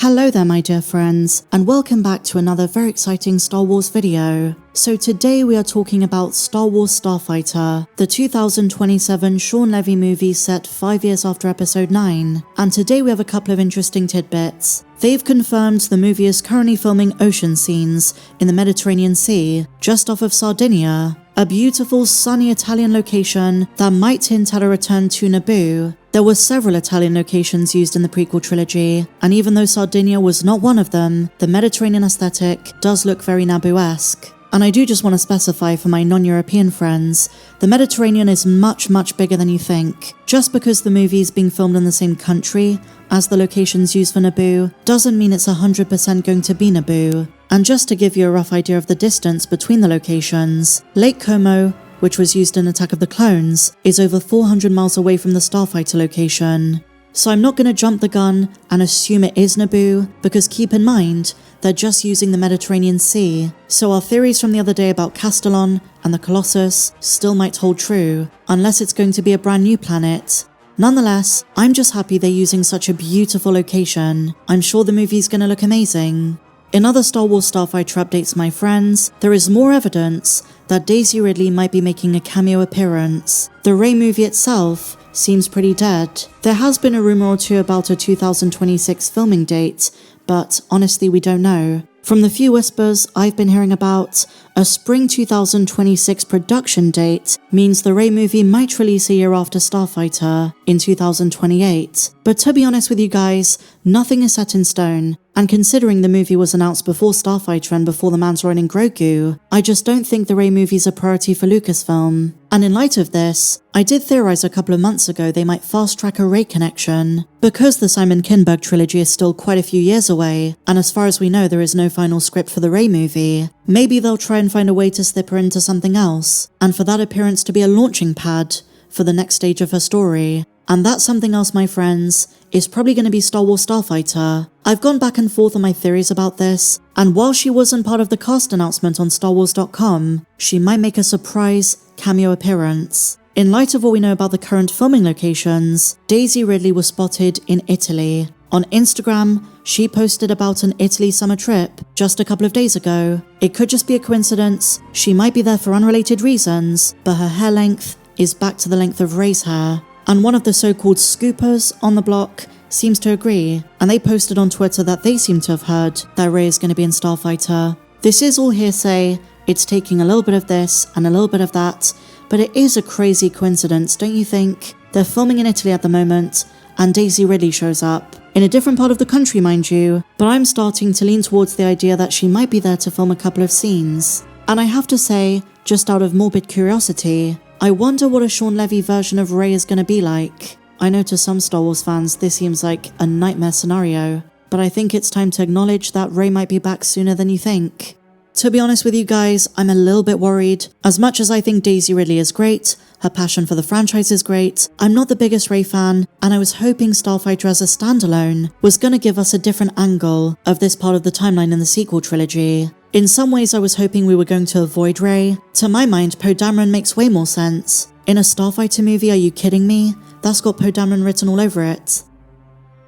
Hello there my dear friends, and welcome back to another very exciting Star Wars video. So today we are talking about Star Wars Starfighter, the 2027 Shawn Levy movie set 5 years after episode 9, and today we have a couple of interesting tidbits. They've confirmed the movie is currently filming ocean scenes in the Mediterranean Sea, just off of Sardinia, a beautiful sunny Italian location that might hint at a return to Naboo. There were several Italian locations used in the prequel trilogy, and even though Sardinia was not one of them, the Mediterranean aesthetic does look very Naboo-esque. And I do just want to specify for my non-European friends, the Mediterranean is much bigger than you think. Just because the movie is being filmed in the same country as the locations used for Naboo, doesn't mean it's 100% going to be Naboo. And just to give you a rough idea of the distance between the locations, Lake Como, which was used in Attack of the Clones, is over 400 miles away from the Starfighter location. So I'm not going to jump the gun and assume it is Naboo, because keep in mind, they're just using the Mediterranean Sea, so our theories from the other day about Castellon and the Colossus still might hold true, unless it's going to be a brand new planet. Nonetheless, I'm just happy they're using such a beautiful location. I'm sure the movie's going to look amazing. In other Star Wars Starfighter updates, my friends, there is more evidence that Daisy Ridley might be making a cameo appearance. The Rey movie itself seems pretty dead. There has been a rumor or two about a 2026 filming date, but honestly we don't know. From the few whispers I've been hearing about, a spring 2026 production date means the Rey movie might release a year after Starfighter, in 2028. But to be honest with you guys, nothing is set in stone, and considering the movie was announced before Starfighter and before The Mandalorian and Grogu, I just don't think the Rey movie is a priority for Lucasfilm. And in light of this, I did theorize a couple of months ago they might fast-track a Rey connection. Because the Simon Kinberg trilogy is still quite a few years away, and as far as we know there is no final script for the Rey movie, maybe they'll try and find a way to slip her into something else, and for that appearance to be a launching pad for the next stage of her story. And that something else, my friends, is probably going to be Star Wars Starfighter. I've gone back and forth on my theories about this, and while she wasn't part of the cast announcement on StarWars.com, she might make a surprise cameo appearance. In light of what we know about the current filming locations, Daisy Ridley was spotted in Italy. On Instagram, she posted about an Italy summer trip just a couple of days ago. It could just be a coincidence, she might be there for unrelated reasons, but her hair length is back to the length of Rey's hair. And one of the so-called scoopers on the block seems to agree, and they posted on Twitter that they seem to have heard that Rey is going to be in Starfighter. This is all hearsay, it's taking a little bit of this and a little bit of that, but it is a crazy coincidence, don't you think? They're filming in Italy at the moment, and Daisy Ridley shows up. In a different part of the country, mind you, but I'm starting to lean towards the idea that she might be there to film a couple of scenes. And I have to say, just out of morbid curiosity, I wonder what a Shawn Levy version of Rey is going to be like. I know to some Star Wars fans this seems like a nightmare scenario, but I think it's time to acknowledge that Rey might be back sooner than you think. To be honest with you guys, I'm a little bit worried. As much as I think Daisy Ridley is great, her passion for the franchise is great, I'm not the biggest Rey fan, and I was hoping Starfighter as a standalone was going to give us a different angle of this part of the timeline in the sequel trilogy. In some ways I was hoping we were going to avoid Rey. To my mind, Poe Dameron makes way more sense. In a Starfighter movie, are you kidding me? That's got Poe Dameron written all over it.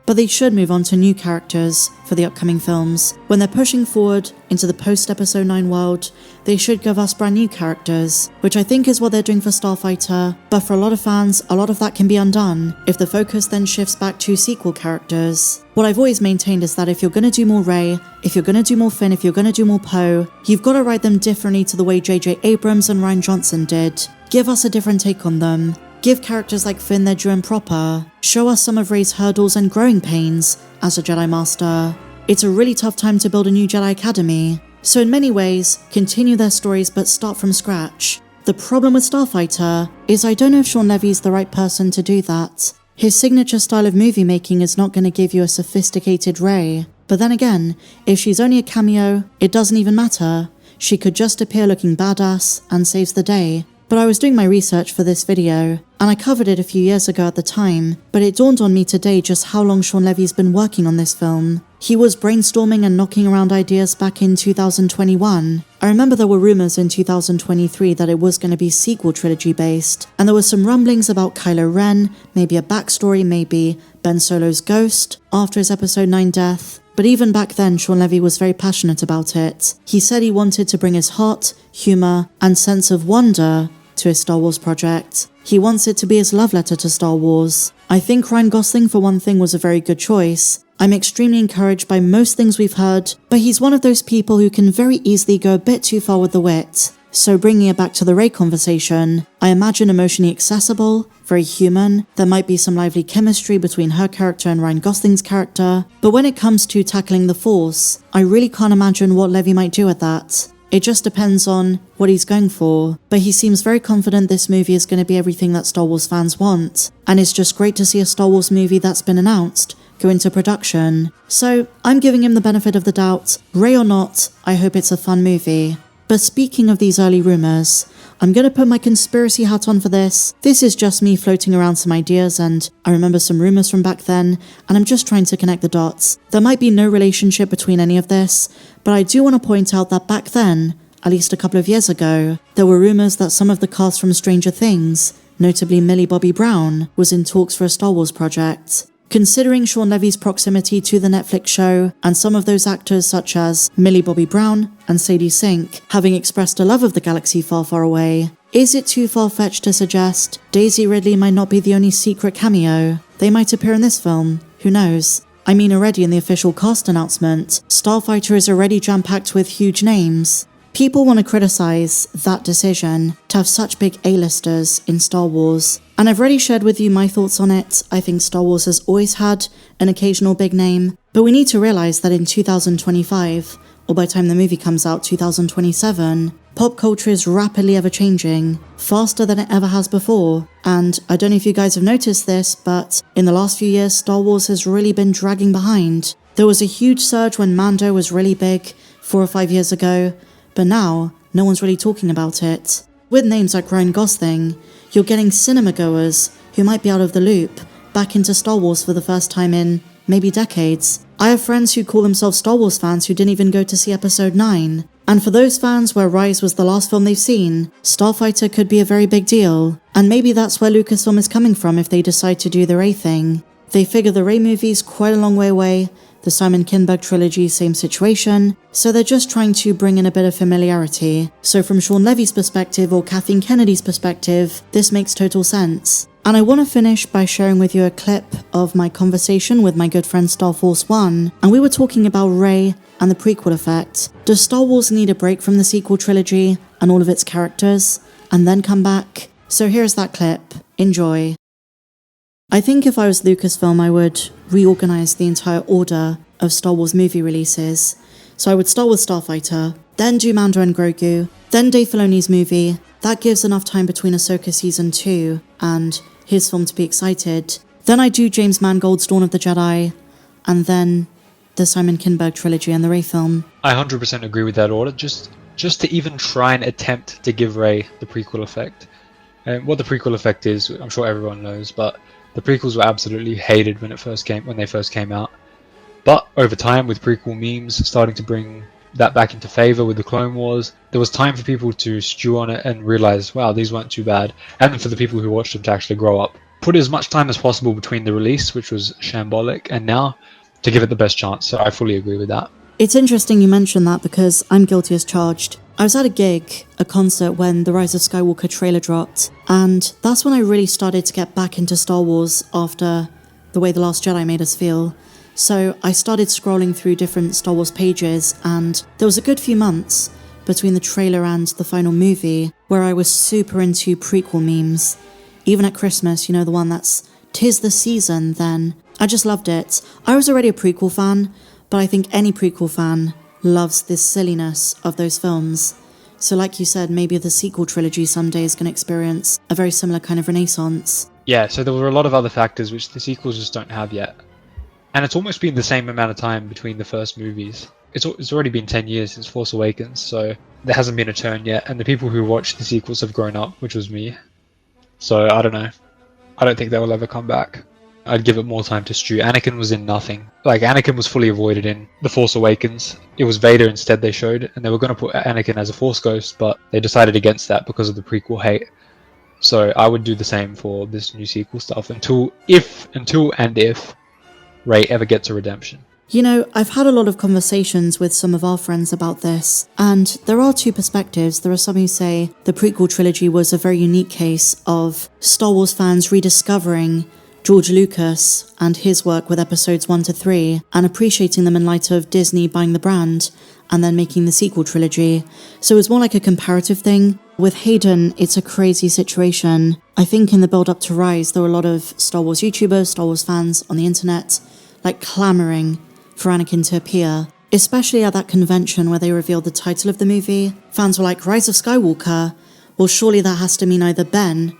But they should move on to new characters for the upcoming films. When they're pushing forward into the post-Episode 9 world, they should give us brand new characters, which I think is what they're doing for Starfighter, but for a lot of fans, a lot of that can be undone if the focus then shifts back to sequel characters. What I've always maintained is that if you're going to do more Rey, if you're going to do more Finn, if you're going to do more Poe, you've got to write them differently to the way J.J. Abrams and Ryan Johnson did. Give us a different take on them. Give characters like Finn their due and proper. Show us some of Rey's hurdles and growing pains as a Jedi Master. It's a really tough time to build a new Jedi Academy, so in many ways, continue their stories but start from scratch. The problem with Starfighter is I don't know if Shawn Levy is the right person to do that. His signature style of movie making is not going to give you a sophisticated Rey. But then again, if she's only a cameo, it doesn't even matter. She could just appear looking badass and saves the day. But I was doing my research for this video, and I covered it a few years ago at the time, but it dawned on me today just how long Shawn Levy's been working on this film. He was brainstorming and knocking around ideas back in 2021. I remember there were rumors in 2023 that it was going to be sequel trilogy based, and there were some rumblings about Kylo Ren, maybe a backstory, maybe Ben Solo's ghost after his episode 9 death. But even back then, Shawn Levy was very passionate about it. He said he wanted to bring his heart, humour, and sense of wonder to his Star Wars project. He wants it to be his love letter to Star Wars. I think Ryan Gosling, for one thing, was a very good choice. I'm extremely encouraged by most things we've heard, but he's one of those people who can very easily go a bit too far with the wit. So bringing it back to the Rey conversation, I imagine emotionally accessible, very human, there might be some lively chemistry between her character and Ryan Gosling's character, but when it comes to tackling the Force, I really can't imagine what Levy might do with that. It just depends on what he's going for, but he seems very confident this movie is going to be everything that Star Wars fans want, and it's just great to see a Star Wars movie that's been announced go into production. So I'm giving him the benefit of the doubt. Rey or not, I hope it's a fun movie. But speaking of these early rumours, I'm going to put my conspiracy hat on for this. This is just me floating around some ideas, and I remember some rumours from back then, and I'm just trying to connect the dots. There might be no relationship between any of this, but I do want to point out that back then, at least a couple of years ago, there were rumours that some of the cast from Stranger Things, notably Millie Bobby Brown, was in talks for a Star Wars project. Considering Shawn Levy's proximity to the Netflix show, and some of those actors such as Millie Bobby Brown and Sadie Sink having expressed a love of the galaxy far, far away, is it too far-fetched to suggest Daisy Ridley might not be the only secret cameo? They might appear in this film, who knows? I mean, already in the official cast announcement, Starfighter is already jam-packed with huge names. People want to criticize that decision to have such big A-listers in Star Wars, and I've already shared with you my thoughts on it. I think Star Wars has always had an occasional big name, but we need to realize that in 2025, or by the time the movie comes out, 2027, pop culture is rapidly ever-changing, faster than it ever has before, and I don't know if you guys have noticed this, but in the last few years, Star Wars has really been dragging behind. There was a huge surge when Mando was really big 4 or 5 years ago, but now, no one's really talking about it. With names like Ryan Gosling, you're getting cinema goers who might be out of the loop back into Star Wars for the first time in maybe decades. I have friends who call themselves Star Wars fans who didn't even go to see Episode 9. And for those fans where Rise was the last film they've seen, Starfighter could be a very big deal. And maybe that's where Lucasfilm is coming from if they decide to do the Rey thing. They figure the Rey movie's quite a long way away, the Simon Kinberg trilogy, same situation, so they're just trying to bring in a bit of familiarity. So from Shawn Levy's perspective or Kathleen Kennedy's perspective, this makes total sense. And I want to finish by sharing with you a clip of my conversation with my good friend Star Force 1, and we were talking about Rey and the prequel effect. Does Star Wars need a break from the sequel trilogy and all of its characters, and then come back? So here's that clip. Enjoy. I think if I was Lucasfilm, I would reorganize the entire order of Star Wars movie releases. So I would start with Starfighter, then do Mando and Grogu, then Dave Filoni's movie. That gives enough time between Ahsoka Season 2 and his film to be excited. Then I do James Mangold's Dawn of the Jedi, and then the Simon Kinberg trilogy and the Rey film. I 100% agree with that order, just to even try and attempt to give Rey the prequel effect. And what the prequel effect is, I'm sure everyone knows, but the prequels were absolutely hated when they first came out. But over time, with prequel memes starting to bring that back into favor with the Clone Wars, there was time for people to stew on it and realize, wow, these weren't too bad, and for the people who watched them to actually grow up. Put as much time as possible between the release, which was shambolic, and now to give it the best chance. So I fully agree with that. It's interesting you mention that because I'm guilty as charged. I was at a concert when the Rise of Skywalker trailer dropped, and that's when I really started to get back into Star Wars after the way The Last Jedi made us feel. So I started scrolling through different Star Wars pages, and there was a good few months between the trailer and the final movie where I was super into prequel memes. Even at Christmas, you know, the one that's "'Tis the season" then. I just loved it. I was already a prequel fan, but I think any prequel fan loves this silliness of those films. So like you said, maybe the sequel trilogy someday is going to experience a very similar kind of renaissance. Yeah, so there were a lot of other factors which the sequels just don't have yet. And it's almost been the same amount of time between the first movies. It's already been 10 years since Force Awakens, so there hasn't been a turn yet, and the people who watched the sequels have grown up, which was me. So I don't know. I don't think they will ever come back. I'd give it more time to stew. Anakin was in nothing. Like, Anakin was fully avoided in The Force Awakens. It was Vader instead they showed, and they were going to put Anakin as a Force ghost, but they decided against that because of the prequel hate. So I would do the same for this new sequel stuff until Rey ever gets a redemption. You know, I've had a lot of conversations with some of our friends about this, and there are two perspectives. There are some who say the prequel trilogy was a very unique case of Star Wars fans rediscovering George Lucas and his work with episodes 1 to 3 and appreciating them in light of Disney buying the brand and then making the sequel trilogy. So it's more like a comparative thing. With Hayden, it's a crazy situation. I think in the build up to Rise, there were a lot of Star Wars YouTubers, Star Wars fans on the internet, like clamoring for Anakin to appear, especially at that convention where they revealed the title of the movie. Fans were like, Rise of Skywalker? Well, surely that has to mean either Ben,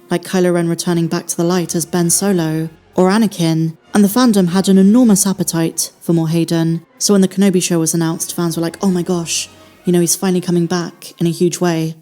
like Kylo Ren returning back to the light as Ben Solo, or Anakin. And the fandom had an enormous appetite for more Hayden. So when the Kenobi show was announced, fans were like, oh my gosh, you know, he's finally coming back in a huge way.